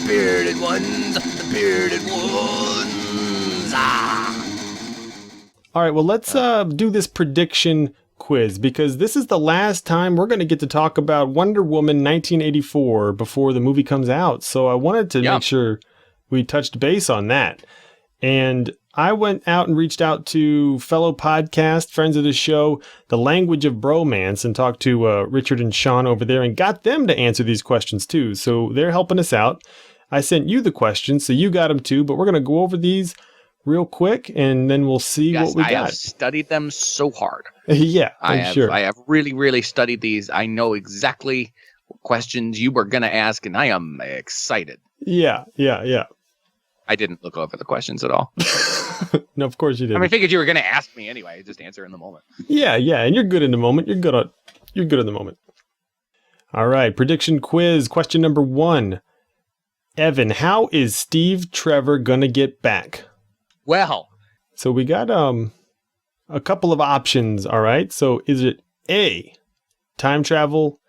bearded ones, the bearded ones. All right, well, let's do this prediction quiz, because this is the last time we're going to get to talk about Wonder Woman 1984 before the movie comes out. So I wanted to make sure we touched base on that. And I went out and reached out to fellow podcast friends of the show, The Language of Bromance, and talked to Richard and Shawn over there and got them to answer these questions too. So they're helping us out. I sent you the questions, so you got them too, but we're going to go over these real quick and then we'll see what we got. I have studied them so hard. Yeah, I have really, really studied these. I know exactly what questions you were going to ask, and I am excited. Yeah. I didn't look over the questions at all. No, of course you didn't. I figured you were going to ask me anyway. Just answer in the moment. Yeah, and you're good in the moment. You're good in the moment. All right, prediction quiz. Question number 1. Evan, how is Steve Trevor gonna get back? Well, so we got a couple of options. All right, so is it A, time travel,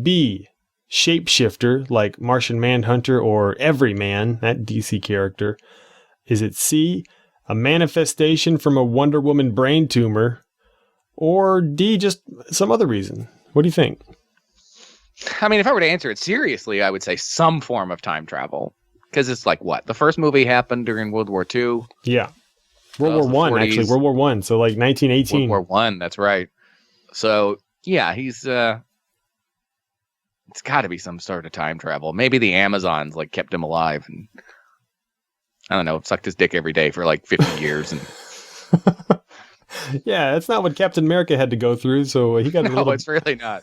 B, shapeshifter like Martian Manhunter or Everyman, that DC character? Is it C, a manifestation from a Wonder Woman brain tumor, or D, just some other reason? What do you think? I mean, if I were to answer it seriously, I would say some form of time travel, because it's like what? The first movie happened during World War II. Yeah. World War I, actually. World War I. So like 1918. World War I, that's right. So yeah, he's it's got to be some sort of time travel. Maybe the Amazons like kept him alive and I don't know, sucked his dick every day for like 50 years. And yeah, that's not what Captain America had to go through. So he got a little. No, it's really not.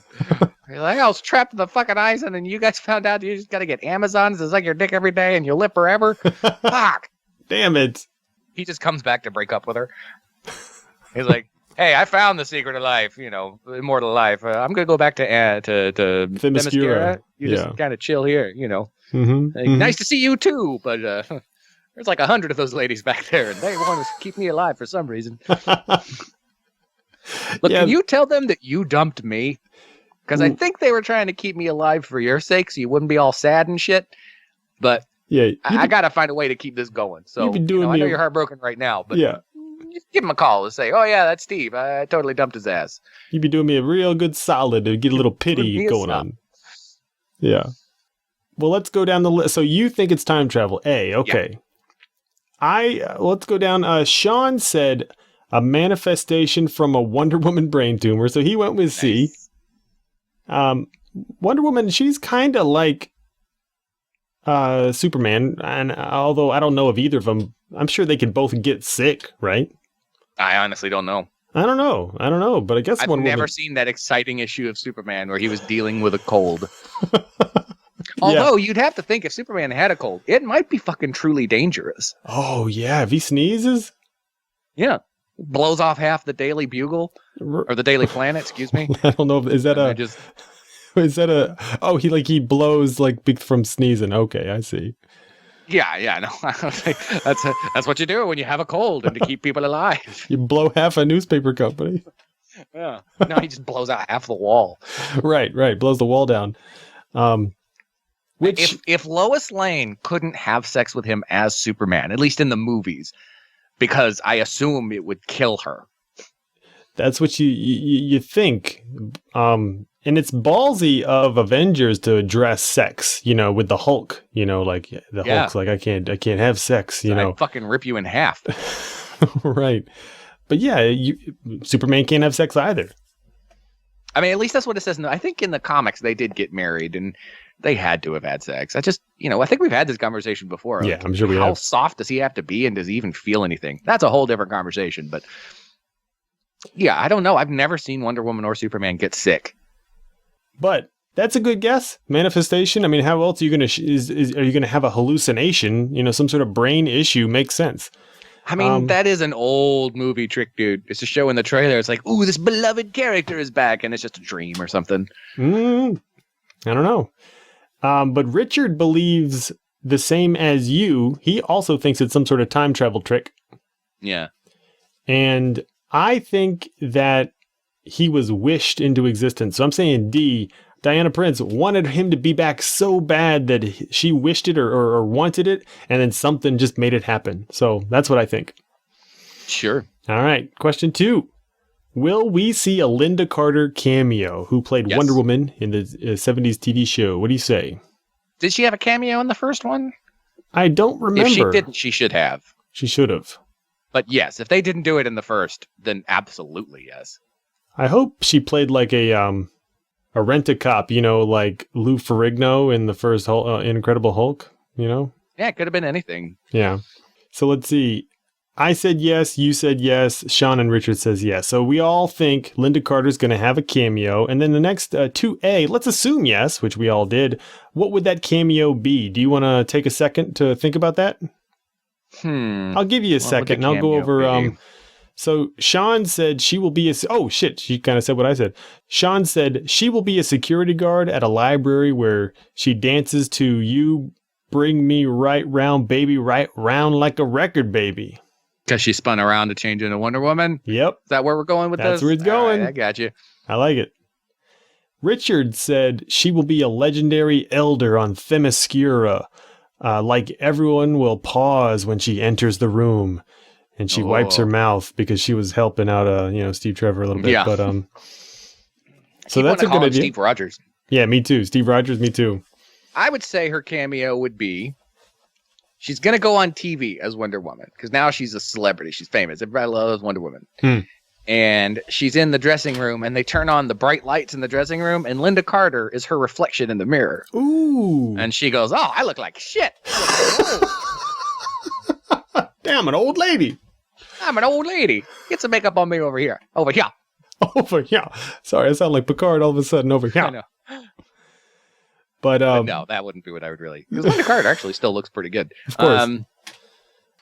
You're like, I was trapped in the fucking ice, and then you guys found out you just got to get Amazons to suck your dick every day, and you'll live forever. Fuck. Damn it. He just comes back to break up with her. He's like, hey, I found the secret of life, immortal life. I'm going to go back to Themyscira. You just kind of chill here, Nice to see you too, but there's like 100 of those ladies back there, and they want to keep me alive for some reason. Look, can you tell them that you dumped me? Because I think they were trying to keep me alive for your sake, so you wouldn't be all sad and shit. But I got to find a way to keep this going. So I know you're heartbroken right now, but just give him a call and say, oh, yeah, that's Steve. I totally dumped his ass. You'd be doing me a real good solid to get a little pity going on. Yeah. Well, let's go down the list. So you think it's time travel. A, okay. Yeah. Let's go down. Shawn said a manifestation from a Wonder Woman brain tumor. So he went with C. Wonder Woman, she's kind of like Superman, and although I don't know of either of them, I'm sure they could both get sick, right? I honestly don't know. I don't know, but I guess I've never seen that exciting issue of Superman where he was dealing with a cold. Although you'd have to think if Superman had a cold, it might be fucking truly dangerous. Oh yeah, if he sneezes, blows off half the Daily Bugle or the Daily Planet. Excuse me. I don't know. Is that he blows like from sneezing? Okay, I see. Yeah, no, that's what you do when you have a cold and to keep people alive. You blow half a newspaper company. Yeah, no, he just blows out half the wall. Right, blows the wall down. Which if Lois Lane couldn't have sex with him as Superman, at least in the movies, because I assume it would kill her. That's what you think. And it's ballsy of Avengers to address sex, with the Hulk, like the Hulk's like, I can't have sex, I'd fucking rip you in half. Right. But Superman can't have sex either. I mean, at least that's what it says. I think in the comics they did get married and they had to have had sex. I just, I think we've had this conversation before. Yeah, I'm sure we have. How soft does he have to be and does he even feel anything? That's a whole different conversation. But yeah, I don't know. I've never seen Wonder Woman or Superman get sick. But that's a good guess. Manifestation. I mean, how else are you going to, are you going to have a hallucination? Some sort of brain issue makes sense. I mean, that is an old movie trick, dude. It's a show in the trailer. It's like, ooh, this beloved character is back. And it's just a dream or something. I don't know. But Richard believes the same as you. He also thinks it's some sort of time travel trick. Yeah. And I think that he was wished into existence. So I'm saying D. Diana Prince wanted him to be back so bad that she wished it or wanted it, and then something just made it happen. So that's what I think. Sure. All right. Question 2. Will we see a Linda Carter cameo who played Wonder Woman in the 70s TV show? What do you say? Did she have a cameo in the first one? I don't remember. If she didn't, she should have. She should have. But yes, if they didn't do it in the first, then absolutely yes. I hope she played like a rent-a-cop, like Lou Ferrigno in the first Incredible Hulk, Yeah, it could have been anything. Yeah. So let's see. I said yes, you said yes, Shawn and Richard says yes. So we all think Linda Carter's going to have a cameo. And then the next 2A, let's assume yes, which we all did. What would that cameo be? Do you want to take a second to think about that? I'll give you a second and I'll go over... So Shawn said she will be a... Oh, shit. She kind of said what I said. Shawn said she will be a security guard at a library where she dances to You Bring Me Right Round, Baby, Right Round Like a Record Baby. Because she spun around to change into Wonder Woman? Yep. Is that where we're going with this? That's where it's going. Right, I got you. I like it. Richard said she will be a legendary elder on Themyscira. Like everyone will pause when she enters the room. And she wipes her mouth because she was helping out, Steve Trevor a little bit. Yeah. But so that's a good idea. Steve Rogers. Yeah, me too. Steve Rogers, me too. I would say her cameo would be she's going to go on TV as Wonder Woman because now she's a celebrity. She's famous. Everybody loves Wonder Woman. And she's in the dressing room and they turn on the bright lights in the dressing room and Linda Carter is her reflection in the mirror. Ooh. And she goes, "Oh, I look like shit." Damn, an old lady. I'm an old lady. Get some makeup on me over here. Over here. Over here. Sorry, I sound like Picard all of a sudden over here. I know. But no, that wouldn't be what I would really... Because Linda Carter actually still looks pretty good. Of course.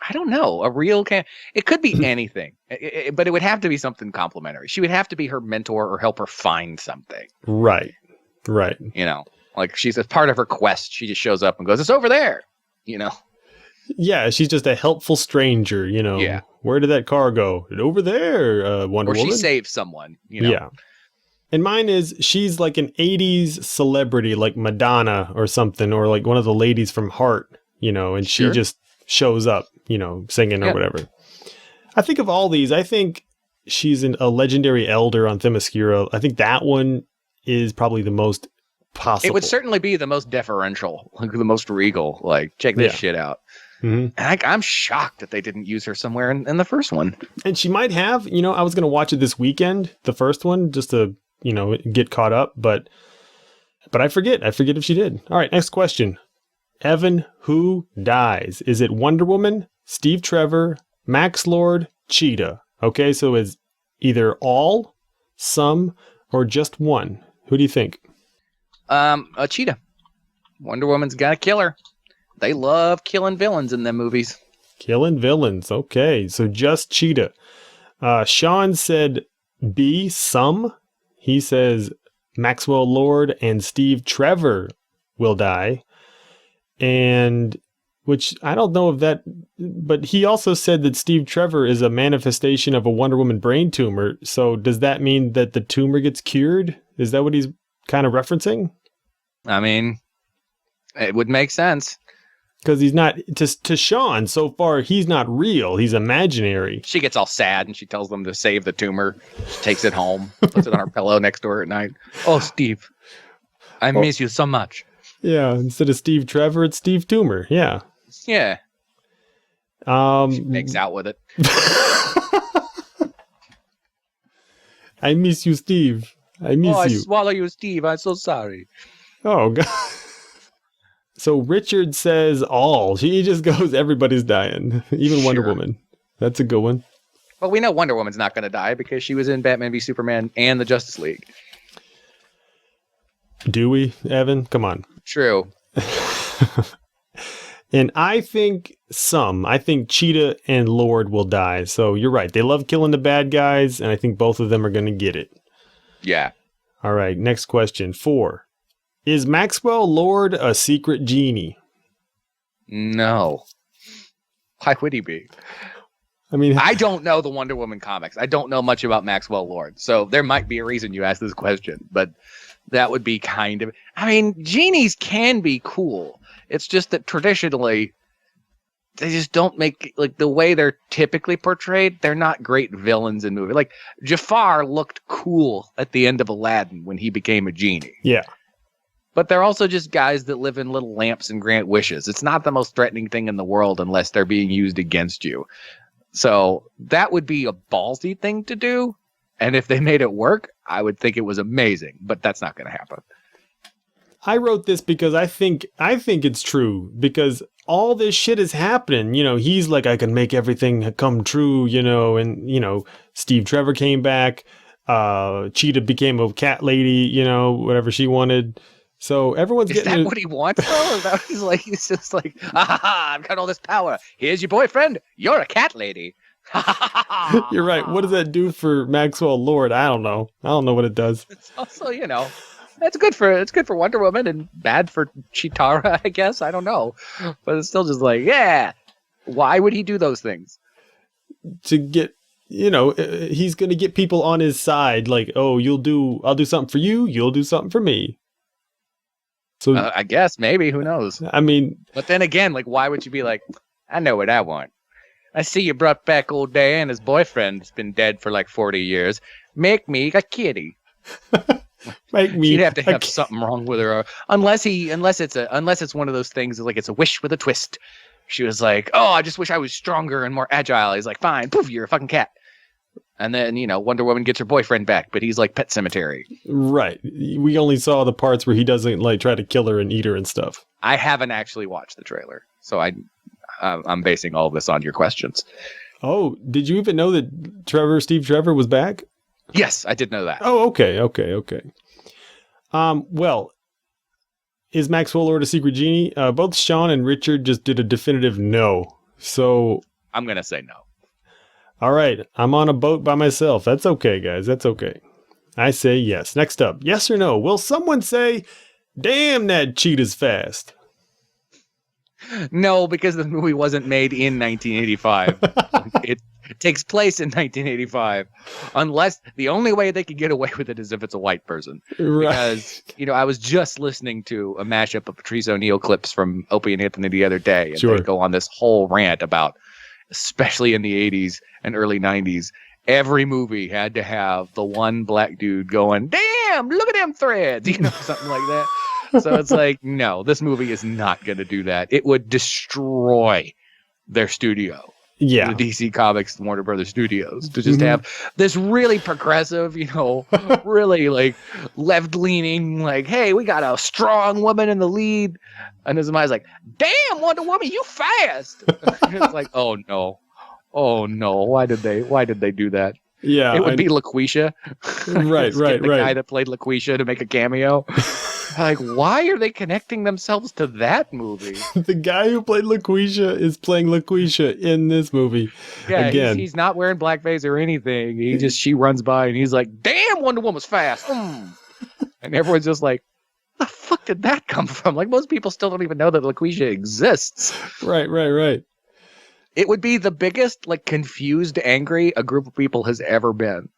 I don't know. A real... It could be anything. But it would have to be something complimentary. She would have to be her mentor or help her find something. Right. Like she's a part of her quest. She just shows up and goes, "It's over there." Yeah, she's just a helpful stranger, Yeah. Where did that car go? Over there, Wonder Woman. Or she saved someone, Yeah. And mine is, she's like an 80s celebrity, like Madonna or something, or like one of the ladies from Heart, and she just shows up, singing or whatever. I think of all these, I think she's a legendary elder on Themyscira. I think that one is probably the most possible. It would certainly be the most deferential, like the most regal, like, check this shit out. And I'm shocked that they didn't use her somewhere in the first one. And she might have, I was going to watch it this weekend, the first one, just to, get caught up. But I forget. I forget if she did. All right, next question. Evan, who dies? Is it Wonder Woman, Steve Trevor, Max Lord, Cheetah? Okay, so it's either all, some, or just one. Who do you think? A Cheetah. Wonder Woman's got to kill her. They love killing villains in them movies. Killing villains. Okay, so just Cheetah. Shawn said B, some. He says Maxwell Lord and Steve Trevor will die. And, which I don't know if that, but he also said that Steve Trevor is a manifestation of a Wonder Woman brain tumor. So does that mean that the tumor gets cured? Is that what he's kind of referencing? I mean, it would make sense. Because he's not, to Shawn, so far, he's not real. He's imaginary. She gets all sad and she tells them to save the tumor. She takes it home, puts it on her pillow next to her at night. "Oh, Steve, I miss you so much." Yeah, instead of Steve Trevor, it's Steve Tumor. Yeah. Yeah. She makes out with it. I miss you, Steve. I miss you. I swallow you, Steve. I'm so sorry. Oh, God. So Richard says all. He just goes, everybody's dying. Even Wonder Woman. That's a good one. Well, we know Wonder Woman's not going to die because she was in Batman v Superman and the Justice League. Do we, Evan? Come on. True. And I think Cheetah and Lord will die. So you're right. They love killing the bad guys, and I think both of them are going to get it. Yeah. All right, next question. 4. Is Maxwell Lord a secret genie? No. Why would he be? I mean, I don't know the Wonder Woman comics. I don't know much about Maxwell Lord. So there might be a reason you asked this question, but That would be kind of... I mean, genies can be cool. It's just that traditionally, they just don't make... Like, the way they're typically portrayed, they're not great villains in movies. Like, Jafar looked cool at the end of Aladdin when he became a genie. Yeah. But they're also just guys that live in little lamps and grant wishes. It's not the most threatening thing in the world unless they're being used against you. So that would be a ballsy thing to do. And if they made it work, I would think it was amazing. But that's not going to happen. I wrote this because I think it's true. Because all this shit is happening. You know, he's like, I can make everything come true, you know. And, you know, Steve Trevor came back. Cheetah became a cat lady, you know, whatever she wanted. So everyone's getting... Is that what he wants, though? Or that he's just like, I've got all this power. Here's your boyfriend. You're a cat lady. You're right. What does that do for Maxwell Lord? I don't know. I don't know what it does. It's also, you know, it's good for Wonder Woman and bad for Chitara, I guess. I don't know. But it's still just like, yeah. Why would he do those things? To get... You know, he's going to get people on his side. Like, oh, I'll do something for you. You'll do something for me. So I guess, maybe, who knows? I mean, but then again, like, why would you be like, I know what I want. I see you brought back old Diana's boyfriend. It's been dead for like 40 years. Make me a kitty. Make me. She'd have to have something wrong with her, unless it's one of those things like it's a wish with a twist. She was like, oh, I just wish I was stronger and more agile. He's like, fine, poof, you're a fucking cat. And then, you know, Wonder Woman gets her boyfriend back, but he's like Pet Cemetery. Right. We only saw the parts where he doesn't like try to kill her and eat her and stuff. I haven't actually watched the trailer, so I'm basing all of this on your questions. Oh, did you even know that Steve Trevor was back? Yes, I did know that. Oh, okay. Well, is Maxwell Lord a secret genie? Both Shawn and Richard just did a definitive no. So I'm gonna say no. All right, I'm on a boat by myself. That's okay, guys. That's okay. I say yes. Next up, yes or no? Will someone say, damn, that cheetah's fast? No, because the movie wasn't made in 1985. It takes place in 1985. Unless the only way they could get away with it is if it's a white person. Right. Because, you know, I was just listening to a mashup of Patrice O'Neill clips from Opie and Anthony the other day. And they go on this whole rant about, especially in the 80s and early 90s, every movie had to have the one black dude going, damn, look at them threads, you know, something like that. So it's like, no, this movie is not going to do that. It would destroy their studio. Yeah. The DC Comics and Warner Brothers Studios to just have this really progressive, you know, really like left-leaning, like, hey, we got a strong woman in the lead. And then somebody's like, damn, Wonder Woman, you fast. It's like, oh no. Why did they do that? Yeah. It would be LaQuisha. Right. The guy that played LaQuisha to make a cameo. Like, why are they connecting themselves to that movie? The guy who played LaQuisha is playing LaQuisha in this movie. Yeah, again. He's not wearing blackface or anything. She runs by and he's like, damn, Wonder Woman's fast. And everyone's just like, the fuck did that come from? Like, most people still don't even know that LaQuisha exists. Right. It would be the biggest, like, confused, angry a group of people has ever been.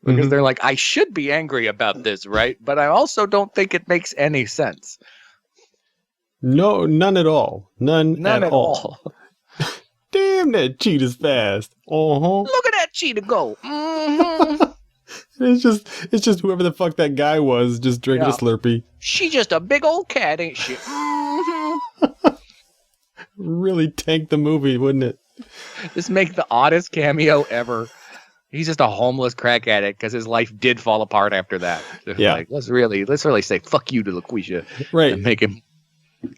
Because they're like, I should be angry about this, right? But I also don't think it makes any sense. No, none at all. None at all. Damn, that cheetah's fast. Look at that cheetah go. It's just whoever the fuck that guy was just drinking a Slurpee. She's just a big old cat, ain't she? Really tanked the movie, wouldn't it? Just make the oddest cameo ever. He's just a homeless crack addict because his life did fall apart after that. So like, let's really say fuck you to LaQuisha, right? And make him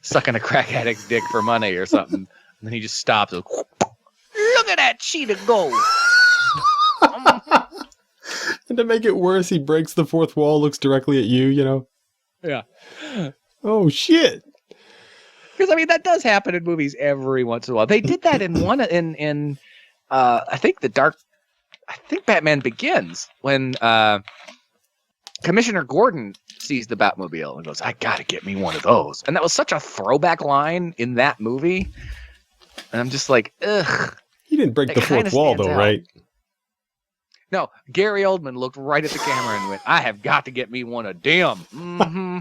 sucking a crack addict's dick for money or something. And then he just stops. And, look at that cheetah go. And to make it worse, he breaks the fourth wall, looks directly at you. You know. Yeah. Oh shit. Because I mean that does happen in movies every once in a while. They did that in one in I think Batman Begins when Commissioner Gordon sees the Batmobile and goes, I gotta get me one of those. And that was such a throwback line in that movie. And I'm just like, ugh. He didn't break the fourth wall though, right? No, Gary Oldman looked right at the camera and went, I have got to get me one of them. Mm-hmm.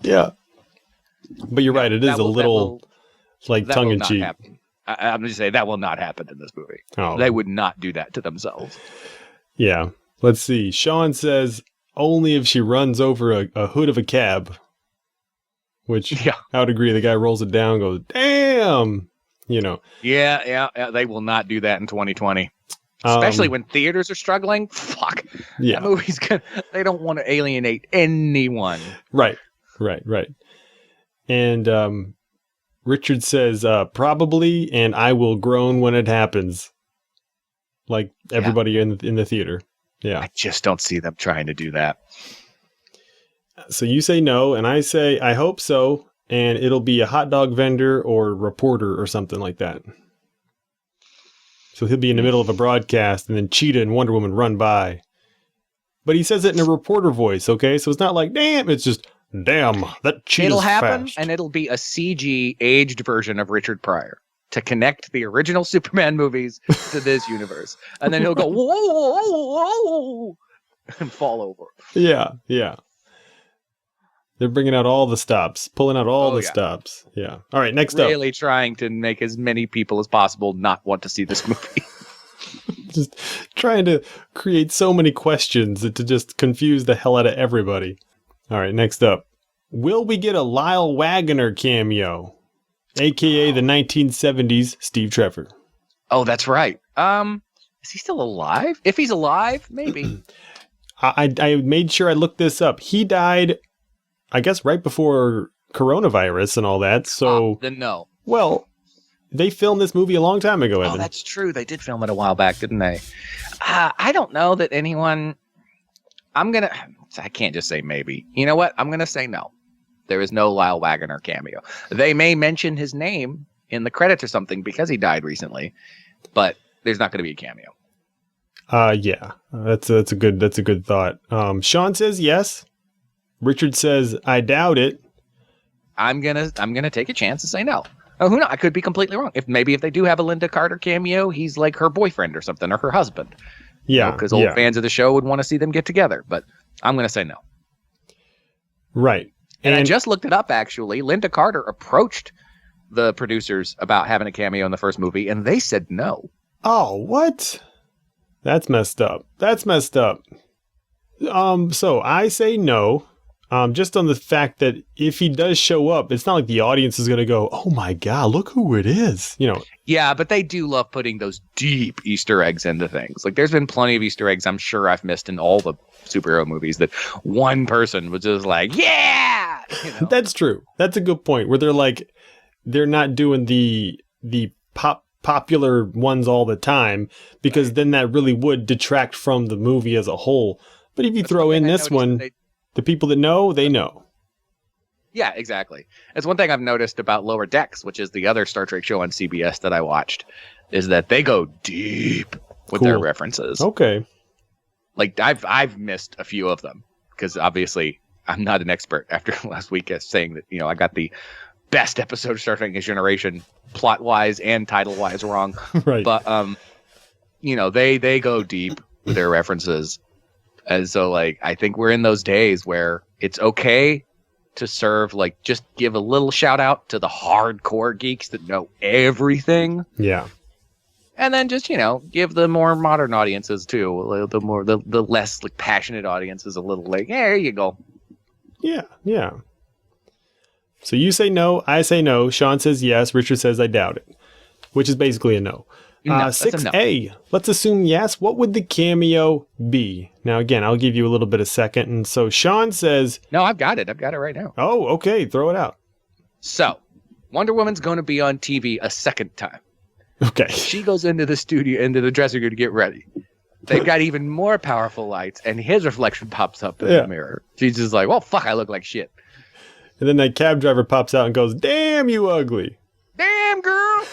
Yeah. But you're right. It is a little tongue-in-cheek. I'm going to say that will not happen in this movie. Oh. They would not do that to themselves. Yeah. Let's see. Shawn says, only if she runs over a hood of a cab. Which, I would agree. The guy rolls it down and goes, damn! You know. Yeah. They will not do that in 2020. Especially when theaters are struggling. Fuck. Yeah. That movie's good. They don't want to alienate anyone. Right. And Richard says, probably, and I will groan when it happens. Like everybody in the theater. Yeah. I just don't see them trying to do that. So you say no, and I say, I hope so, and it'll be a hot dog vendor or reporter or something like that. So he'll be in the middle of a broadcast, and then Cheetah and Wonder Woman run by. But he says it in a reporter voice, okay? So it's not like, damn, it's just, damn, that Cheetah's It'll happen, fast. and it'll be a CG aged version of Richard Pryor to connect the original Superman movies to this universe. And then he'll go, whoa, whoa, whoa, and fall over. Yeah. They're bringing out all the stops, pulling out all the stops. Yeah. All right, next up. Really trying to make as many people as possible not want to see this movie. Just trying to create so many questions to just confuse the hell out of everybody. All right, next up. Will we get a Lyle Waggoner cameo? A.K.A. the 1970s Steve Trevor. Oh, that's right. Is he still alive? If he's alive, maybe. I made sure I looked this up. He died, I guess, right before coronavirus and all that. So then no. Well, they filmed this movie a long time ago, Evan. Oh, that's true. They did film it a while back, didn't they? I don't know that anyone... I can't just say maybe. You know what? I'm going to say no. There is no Lyle Waggoner cameo. They may mention his name in the credits or something because he died recently, but there's not going to be a cameo. Yeah. That's a good thought. Shawn says yes. Richard says, I doubt it. I'm gonna take a chance and say no. Oh, who knows? I could be completely wrong. If they do have a Linda Carter cameo, he's like her boyfriend or something, or her husband. Yeah, because old fans of the show would want to see them get together. But I'm gonna say no. Right. And I just looked it up. Actually, Linda Carter approached the producers about having a cameo in the first movie, and they said no. Oh, what? That's messed up. So I say no. Just on the fact that if he does show up, it's not like the audience is going to go, oh my God, look who it is. You know. Yeah, but they do love putting those deep Easter eggs into things. Like there's been plenty of Easter eggs I'm sure I've missed in all the superhero movies that one person was just like, yeah! You know? That's true. That's a good point where they're not doing the popular ones all the time because then that really would detract from the movie as a whole. But if you throw in this one... The people that know, they know. Yeah, exactly. It's one thing I've noticed about Lower Decks, which is the other Star Trek show on CBS that I watched, is that they go deep with their references. Okay. Like I've missed a few of them because obviously I'm not an expert after last week saying that, I got the best episode of Star Trek Next Generation plot wise and title wise wrong. Right. But they go deep with their references. And so, I think we're in those days where it's okay to serve, just give a little shout out to the hardcore geeks that know everything. Yeah. And then just, give the more modern audiences, too, the less, passionate audiences a little, there you go. Yeah. So you say no, I say no, Shawn says yes, Richard says I doubt it, which is basically a no. No, 6A, let's assume yes. What would the cameo be? Now, again, I'll give you a little bit of second. And so Shawn says... No, I've got it right now. Oh, okay. Throw it out. So, Wonder Woman's going to be on TV a second time. Okay. She goes into the studio, into the dressing room to get ready. They've got even more powerful lights, and his reflection pops up in the mirror. She's just like, well, fuck, I look like shit. And then that cab driver pops out and goes, damn, you ugly. Damn, girl.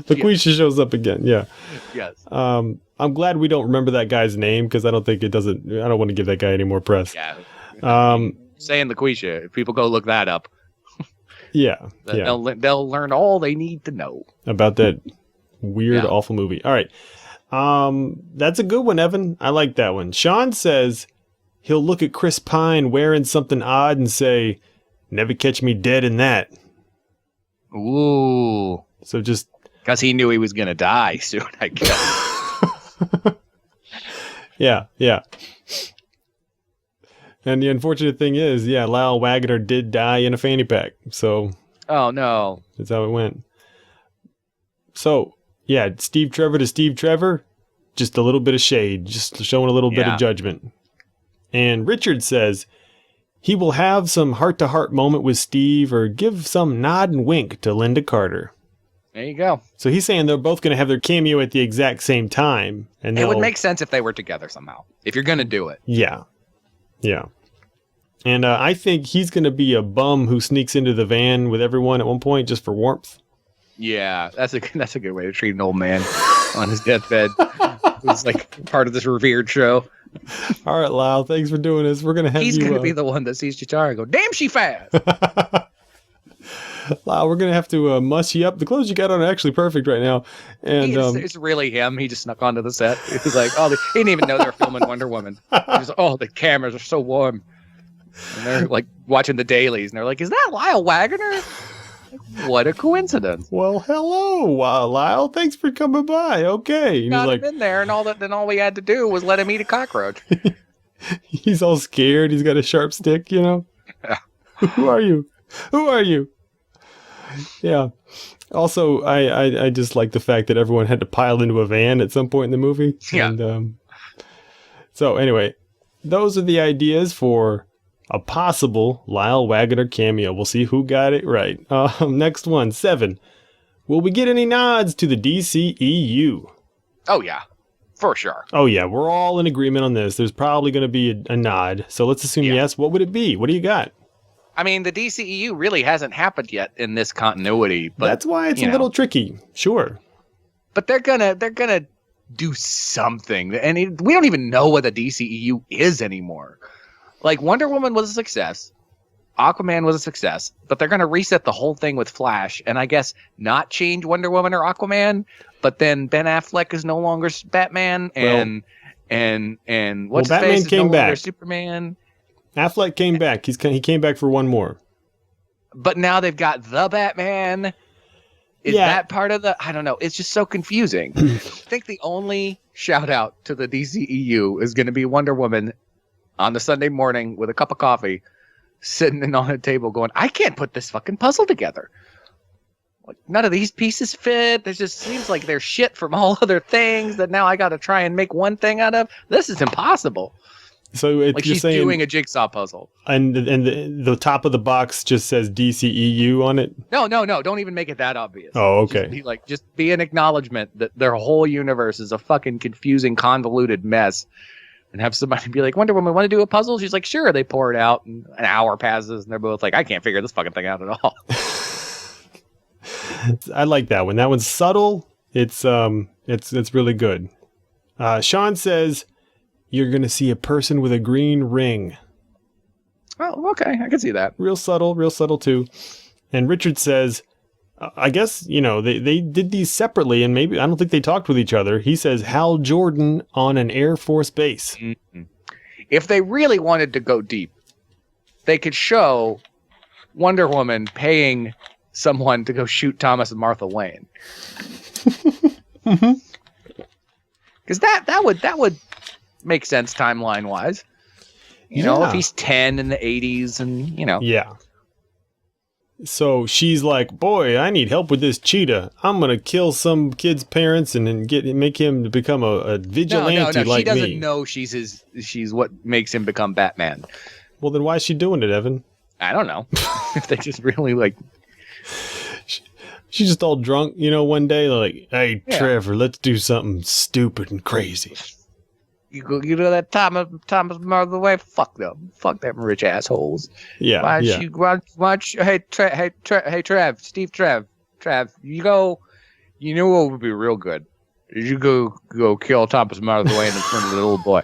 LaQuisha shows up again. Yeah. Yes. I'm glad we don't remember that guy's name because I don't want to give that guy any more press. Yeah. Saying LaQuisha, if people go look that up. Yeah. They'll learn all they need to know about that Weird, awful movie. All right. That's a good one, Evan. I like that one. Shawn says he'll look at Chris Pine wearing something odd and say, "Never catch me dead in that." Ooh. So just... Because he knew he was going to die soon, I guess. Yeah. And the unfortunate thing is, Lyle Waggoner did die in a fanny pack. So... Oh, no. That's how it went. So, Steve Trevor to Steve Trevor, just a little bit of shade, just showing a little bit of judgment. And Richard says he will have some heart-to-heart moment with Steve or give some nod and wink to Linda Carter. There you go. So he's saying they're both going to have their cameo at the exact same time. And it would make sense if they were together somehow, if you're going to do it. Yeah. And I think he's going to be a bum who sneaks into the van with everyone at one point just for warmth. Yeah, that's a good way to treat an old man on his deathbed. It's like part of this revered show. All right, Lyle, thanks for doing this. We're going to have He's going to be the one that sees Chitara and go, "Damn, she fast." Lyle, we're going to have to muss you up. The clothes you got on are actually perfect right now. And it's really him. He just snuck onto the set. He was like, he didn't even know they were filming Wonder Woman. He was, the cameras are so warm. And they're like watching the dailies, and they're like, "Is that Lyle Waggoner? What a coincidence!" Well, hello, Lyle. Thanks for coming by. Okay, he's like, in there, and all we had to do was let him eat a cockroach. He's all scared. He's got a sharp stick, Yeah. Who are you? Yeah. Also, I just like the fact that everyone had to pile into a van at some point in the movie. Yeah. And, so anyway, those are the ideas for a possible Lyle Waggoner cameo. We'll see who got it right. Next one, 7. Will we get any nods to the DCEU? Oh, yeah. For sure. Oh, yeah. We're all in agreement on this. There's probably going to be a nod. So let's assume yes. What would it be? What do you got? I mean, the DCEU really hasn't happened yet in this continuity. But that's why it's a little tricky. Sure. But they're gonna do something. And we don't even know what the DCEU is anymore. Like, Wonder Woman was a success. Aquaman was a success. But they're going to reset the whole thing with Flash. And I guess not change Wonder Woman or Aquaman. But then Ben Affleck is no longer Batman. And what's his face is no longer Superman. Affleck came back. He came back for one more. But now they've got the Batman. Is that part of the... I don't know. It's just so confusing. I think the only shout out to the DCEU is going to be Wonder Woman on the Sunday morning with a cup of coffee, sitting on a table going, "I can't put this fucking puzzle together. Like, none of these pieces fit. It just seems like they're shit from all other things that now I got to try and make one thing out of. This is impossible." So it's like she's doing a jigsaw puzzle. And the top of the box just says DCEU on it? No. Don't even make it that obvious. Oh, okay. Just be an acknowledgement that their whole universe is a fucking confusing, convoluted mess. And have somebody be like, "Wonder Woman, want to do a puzzle?" She's like, "Sure." They pour it out, and an hour passes, and they're both like, "I can't figure this fucking thing out at all." I like that one. That one's subtle. It's really good. Shawn says you're going to see a person with a green ring. Oh, okay. I can see that. Real subtle too. And Richard says, I guess, they did these separately, and maybe, I don't think they talked with each other. He says Hal Jordan on an Air Force base. Mm-hmm. If they really wanted to go deep, they could show Wonder Woman paying someone to go shoot Thomas and Martha Wayne. Because that would make sense timeline wise. You know, if he's 10 in the 80s and, Yeah. So she's like, "Boy, I need help with this cheetah. I'm going to kill some kid's parents and then make him become a vigilante like me." She doesn't know she's what makes him become Batman. Well, then why is she doing it, Evan? I don't know. If they just really like... She's just all drunk, one day, like, "Hey, Trevor, let's do something stupid and crazy." You know that Thomas Martha Wayne? Fuck them. Fuck them rich assholes. Yeah. Why don't you, hey, Trev, Steve Trev, you go, what would be real good? You go kill Thomas Martha Wayne in front of the little boy.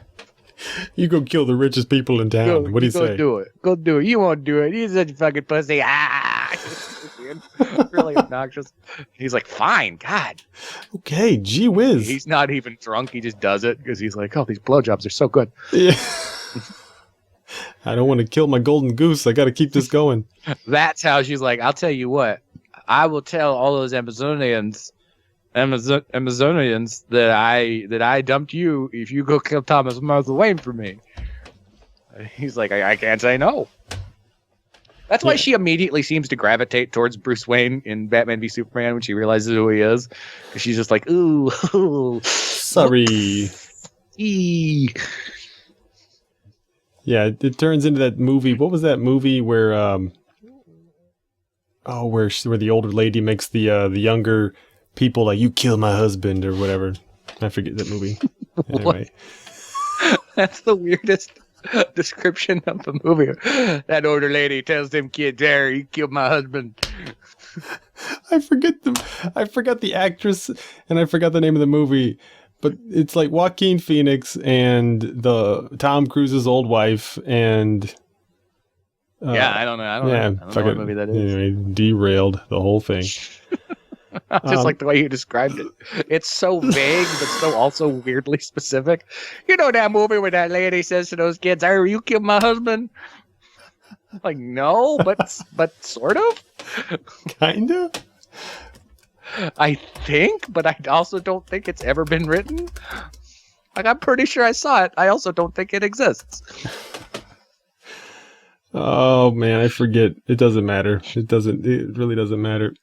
You go kill the richest people in town. What do you say? Go do it. You won't do it. You're such a fucking pussy. Ah! Really obnoxious. He's like, fine, God. Okay, gee whiz. He's not even drunk. He just does it because he's like, oh, these blowjobs are so good. Yeah. I don't want to kill my golden goose. I got to keep this going. That's how she's like, I'll tell you what. I will tell all those Amazonians that I dumped you if you go kill Thomas Martha Wayne for me. He's like, I can't say no. That's why she immediately seems to gravitate towards Bruce Wayne in Batman v Superman when she realizes who he is. Because she's just like, ooh. Sorry. Yeah, it turns into that movie. What was that movie where where the older lady makes the younger people like, you kill my husband or whatever. I forget that movie. Anyway. That's the weirdest description of the movie. That older lady tells them kids, there, you killed my husband. I forgot the actress and I forgot the name of the movie. But it's like Joaquin Phoenix and the Tom Cruise's old wife and I don't know. I don't know what movie that is. Anyway, derailed the whole thing. Just like the way you described it. It's so vague, but so also weirdly specific. You know that movie where that lady says to those kids, "Are you killed my husband?" Like, no, but sort of. Kinda. I think, but I also don't think it's ever been written. Like, I'm pretty sure I saw it. I also don't think it exists. Oh man, I forget. It doesn't matter. It really doesn't matter.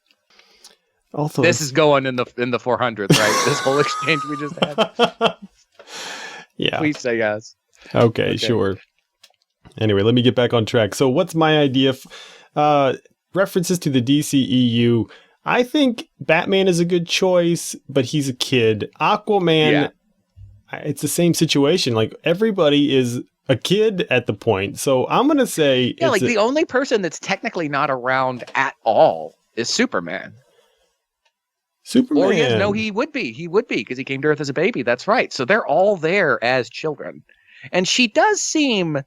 Also, this is going in the 400s, right? This whole exchange we just had. Yeah. Please say yes. Okay, sure. Anyway, let me get back on track. So what's my idea? References to the DCEU. I think Batman is a good choice, but he's a kid. Aquaman, it's the same situation. Like, everybody is a kid at the point. So I'm going to say... Yeah, like the only person that's technically not around at all is Superman. Or yes, no, he would be. He would be because he came to Earth as a baby. That's right. So they're all there as children. And she does seem...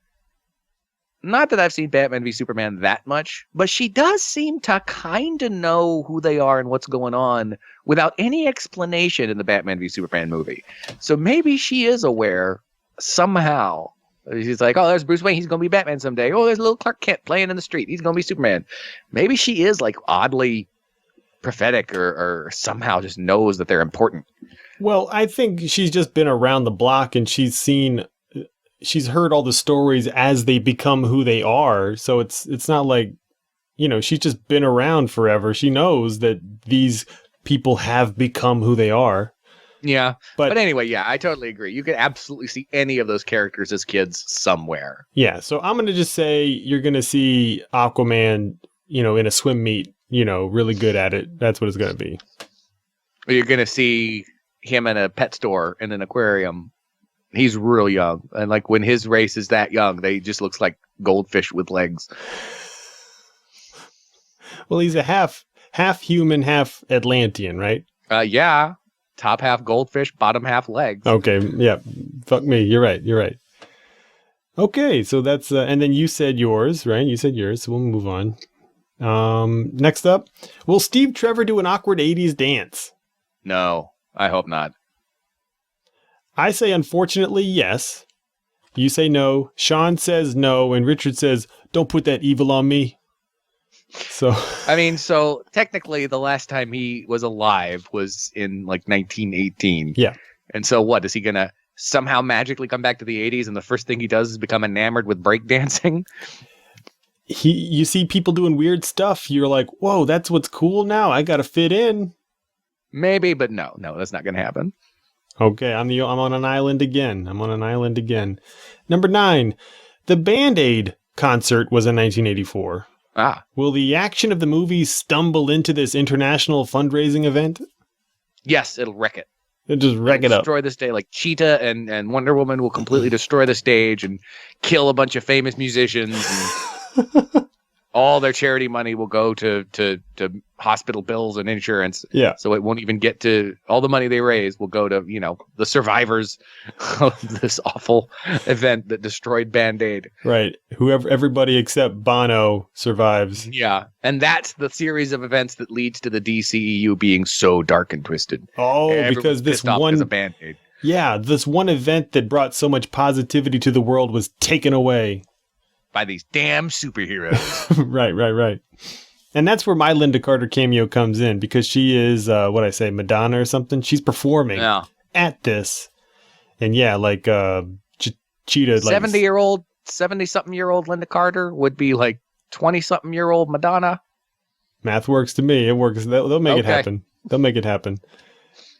Not that I've seen Batman v Superman that much, but she does seem to kind of know who they are and what's going on without any explanation in the Batman v Superman movie. So maybe she is aware somehow. She's like, oh, there's Bruce Wayne. He's going to be Batman someday. Oh, there's little Clark Kent playing in the street. He's going to be Superman. Maybe she is like oddly prophetic or somehow just knows that they're important. Well, I think she's just been around the block and she's heard all the stories as they become who they are. So it's not like, she's just been around forever. She knows that these people have become who they are. Yeah. But anyway, yeah, I totally agree. You could absolutely see any of those characters as kids somewhere. Yeah. So I'm going to just say you're going to see Aquaman, in a swim meet, really good at it. That's what it's going to be. Or you're going to see him in a pet store in an aquarium. He's real young. And like when his race is that young, they just looks like goldfish with legs. Well, he's a half human, half Atlantean, right? Yeah. Top half goldfish, bottom half legs. Okay. Yeah. Fuck me. You're right. Okay. So that's, and then you said yours, right? You said yours. So we'll move on. Next up, will Steve Trevor do an awkward 80s dance? No, I hope not. I say, unfortunately, yes. You say no. Shawn says no. And Richard says, don't put that evil on me. So, so technically the last time he was alive was in like 1918. Yeah. And so what, is he going to somehow magically come back to the 80s and the first thing he does is become enamored with breakdancing? You see people doing weird stuff. You're like, whoa, that's what's cool now. I got to fit in. Maybe, but no, that's not going to happen. Okay, I'm on an island again. Number 9, the Band-Aid concert was in 1984. Will the action of the movie stumble into this international fundraising event? Yes, it'll wreck it. It'll just wreck it up. Destroy the stage. Like Cheetah and Wonder Woman will completely destroy the stage and kill a bunch of famous musicians. all their charity money will go to hospital bills and insurance. Yeah. So it won't even get to all the money they raise will go to, the survivors of this awful event that destroyed Band-Aid. Right. Everybody except Bono survives. Yeah. And that's the series of events that leads to the DCEU being so dark and twisted. Oh, because this one a Band-Aid. Yeah, this one event that brought so much positivity to the world was taken away by these damn superheroes. Right. And that's where my Linda Carter cameo comes in, because she is, Madonna or something. She's performing at this. And yeah, like Cheetah. 70-something-year-old Linda Carter would be like 20-something-year-old Madonna. Math works to me. It works. They'll make it happen. They'll make it happen.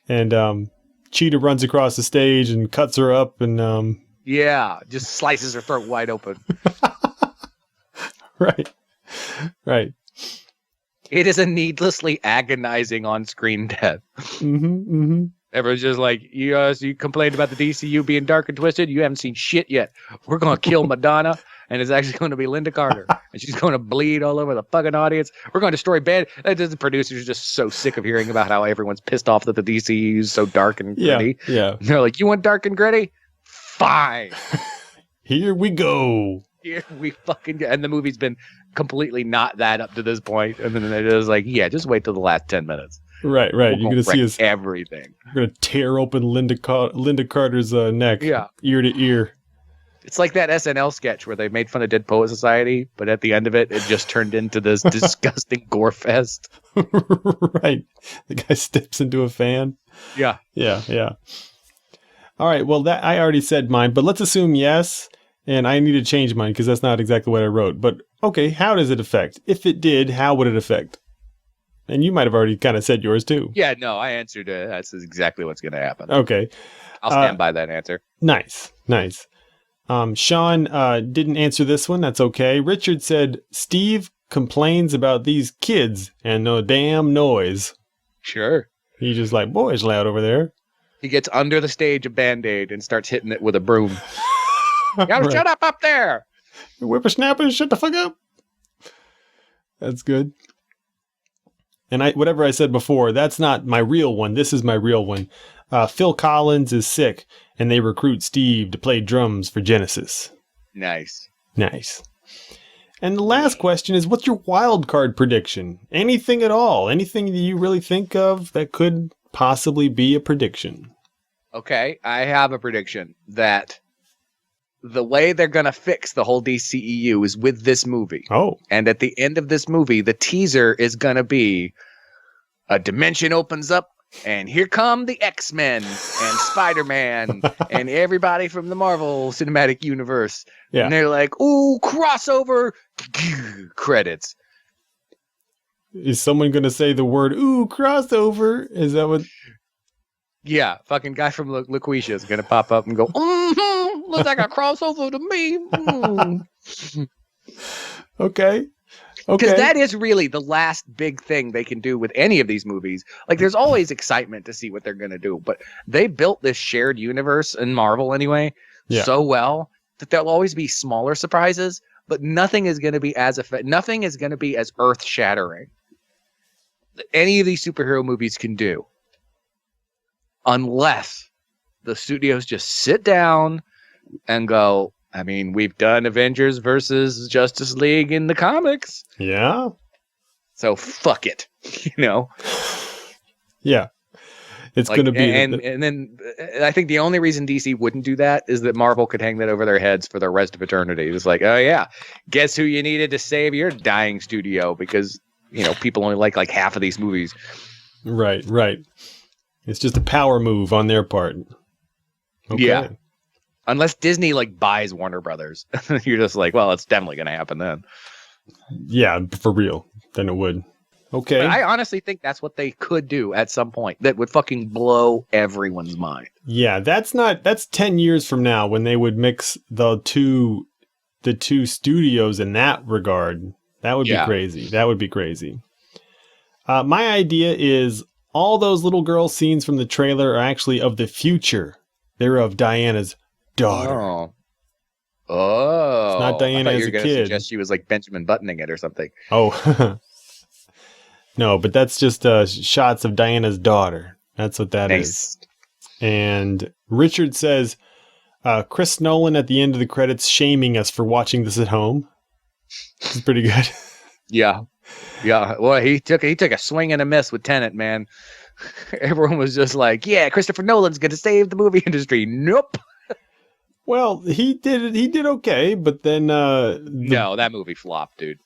And Cheetah runs across the stage and cuts her up and... just slices her throat wide open. Right. It is a needlessly agonizing on-screen death. Everyone's just like, you complained about the DCU being dark and twisted. You haven't seen shit yet. We're going to kill Madonna, and it's actually going to be Linda Carter. And she's going to bleed all over the fucking audience. We're going to destroy Band. The producers are just so sick of hearing about how everyone's pissed off that the DCU is so dark and gritty. Yeah. And they're like, you want dark and gritty? Fine. Here we go. Here we fucking go. And the movie's been completely not that up to this point. And then they're just like, just wait till the last 10 minutes. Right. You're going to see us everything. We're going to tear open Linda Carter's neck, ear to ear. It's like that SNL sketch where they made fun of Dead Poet Society, but at the end of it, it just turned into this disgusting gore fest. Right. The guy steps into a fan. Yeah. All right. Well, that I already said mine, but let's assume yes. And I need to change mine because that's not exactly what I wrote. But okay, how does it affect? If it did, how would it affect? And you might have already kind of said yours too. Yeah, no, I answered it. That's exactly what's going to happen. Okay. I'll stand by that answer. Nice. Shawn didn't answer this one. That's okay. Richard said, Steve complains about these kids and no damn noise. Sure. He's just like, boy, it's loud over there. He gets under the stage of Band-Aid and starts hitting it with a broom. Gotta shut up there. Whippersnappers, shut the fuck up. That's good. And whatever I said before, that's not my real one. This is my real one. Phil Collins is sick, and they recruit Steve to play drums for Genesis. Nice. And the last question is, what's your wild card prediction? Anything at all? Anything that you really think of that could possibly be a prediction? Okay, I have a prediction that the way they're going to fix the whole DCEU is with this movie. Oh. And at the end of this movie, the teaser is going to be a dimension opens up and here come the X-Men and Spider-Man and everybody from the Marvel Cinematic Universe. Yeah. And they're like, ooh, crossover, credits. Is someone going to say the word, ooh, crossover? Is that what... Yeah, fucking guy from LaQuisha is going to pop up and go, looks like a crossover to me. Okay. Because that is really the last big thing they can do with any of these movies. Like, there's always excitement to see what they're going to do. But they built this shared universe in Marvel anyway so well that there'll always be smaller surprises. But nothing is going to be as earth-shattering that any of these superhero movies can do. Unless the studios just sit down and go, I mean, we've done Avengers versus Justice League in the comics. Yeah. So fuck it, Yeah. It's going to be... And then I think the only reason DC wouldn't do that is that Marvel could hang that over their heads for the rest of eternity. It's like, oh yeah, guess who you needed to save your dying studio? Because, people only like half of these movies. Right. It's just a power move on their part. Okay. Yeah. Unless Disney buys Warner Brothers. You're just like, well, it's definitely going to happen then. Yeah, for real. Then it would. Okay. But I honestly think that's what they could do at some point. That would fucking blow everyone's mind. Yeah, that's 10 years from now when they would mix the two studios in that regard. That would be crazy. My idea is all those little girl scenes from the trailer are actually of the future. They're of Diana's daughter. Oh. Oh, it's not Diana as a kid. Suggest she was like Benjamin Buttoning it or something. Oh, no, but that's just shots of Diana's daughter. That's what that is. And Richard says, Chris Nolan at the end of the credits shaming us for watching this at home. It's pretty good. Yeah. Well, he took a swing and a miss with Tenet, man. Everyone was just like, yeah, Christopher Nolan's going to save the movie industry. Nope. Well, he did okay, but then no, that movie flopped, dude.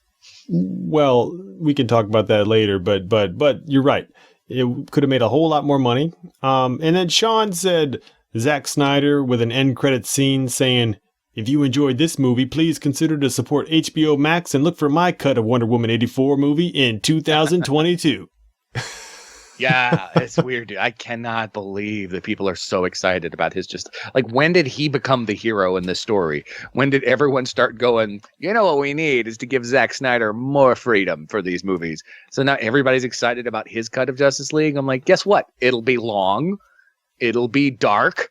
Well, we can talk about that later, but you're right. It could have made a whole lot more money. And then Shawn said Zack Snyder with an end credit scene saying, if you enjoyed this movie, please consider to support HBO Max and look for my cut of Wonder Woman 84 movie in 2022. Yeah, it's weird, dude. I cannot believe that people are so excited about his just like, when did he become the hero in this story? When did everyone start going, you know what we need is to give Zack Snyder more freedom for these movies? So now everybody's excited about his cut of Justice League. I'm like, guess what? It'll be long. It'll be dark.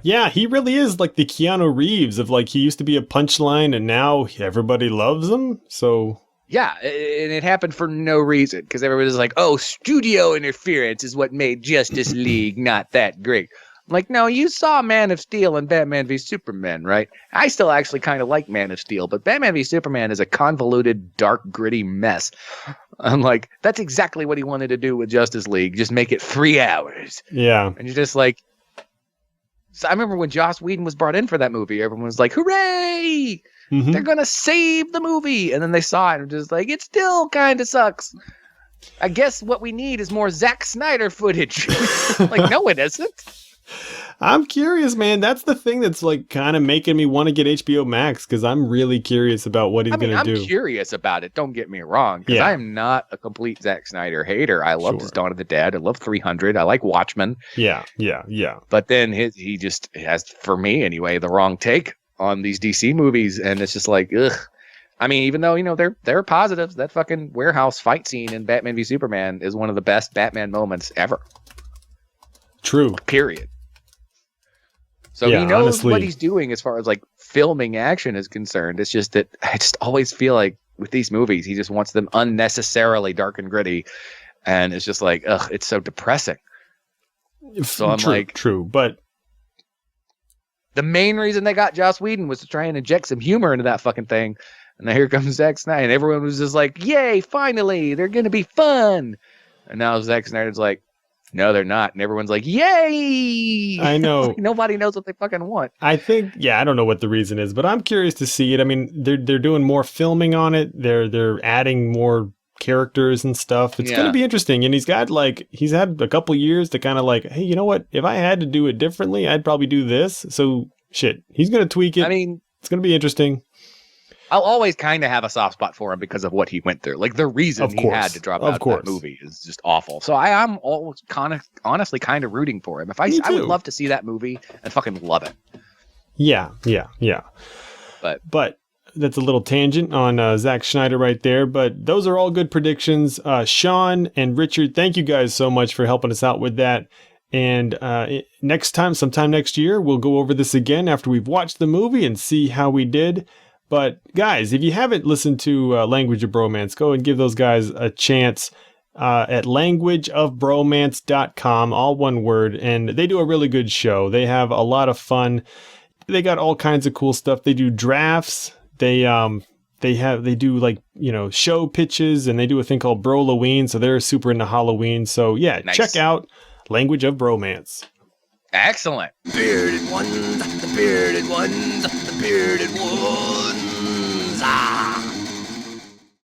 Yeah, he really is like the Keanu Reeves of like, he used to be a punchline and now everybody loves him. So yeah, and it happened for no reason because everybody's like, oh, studio interference is what made Justice League not that great. I'm like, no, you saw Man of Steel and Batman v Superman, right? I still actually kind of like Man of Steel, but Batman v Superman is a convoluted, dark, gritty mess. I'm like, that's exactly what he wanted to do with Justice League. Just make it 3 hours. Yeah. And you're just like, so I remember when Joss Whedon was brought in for that movie, everyone was like, hooray! Mm-hmm. They're going to save the movie. And then they saw it and just like, it still kind of sucks. I guess what we need is more Zack Snyder footage. Like, no, it isn't. I'm curious, man. That's the thing that's like kind of making me want to get HBO Max because I'm really curious about what he's going to do. I'm curious about it. Don't get me wrong. Because I am not a complete Zack Snyder hater. I loved his Dawn of the Dead. I love 300. I like Watchmen. Yeah. But then he just has, for me anyway, the wrong take on these DC movies. And it's just like, ugh. I mean, even though, you know, there are positives. That fucking warehouse fight scene in Batman v Superman is one of the best Batman moments ever. True. Period. So he knows what he's doing as far as like filming action is concerned. It's just that I just always feel like with these movies, he just wants them unnecessarily dark and gritty. And it's just like, ugh, it's so depressing. So I'm true. But the main reason they got Joss Whedon was to try and inject some humor into that fucking thing. And then here comes Zack Snyder. And everyone was just like, yay, finally, they're going to be fun. And now Zack Snyder's like, no, they're not. And everyone's like, yay! I know. Like, nobody knows what they fucking want. I think, I don't know what the reason is, but I'm curious to see it. I mean, they're doing more filming on it. They're adding more characters and stuff. It's going to be interesting. And he's had a couple years to kind of like, hey, you know what? If I had to do it differently, I'd probably do this. So, shit, he's going to tweak it. I mean, it's going to be interesting. I'll always kind of have a soft spot for him because of what he went through. Like the reason he had to drop out of that movie is just awful. So I am always honestly kind of rooting for him. I would love to see that movie and fucking love it. Yeah. But that's a little tangent on Zack Snyder right there. But those are all good predictions. Shawn and Richard, thank you guys so much for helping us out with that. And sometime next year, we'll go over this again after we've watched the movie and see how we did. But guys, if you haven't listened to Language of Bromance, go and give those guys a chance at languageofbromance.com, all one word. And they do a really good show. They have a lot of fun. They got all kinds of cool stuff. They do drafts. They do like, you know, show pitches, and they do a thing called Broloween. So they're super into Halloween. So yeah, Check out Language of Bromance. Excellent. Bearded ones, the bearded ones, the bearded ones.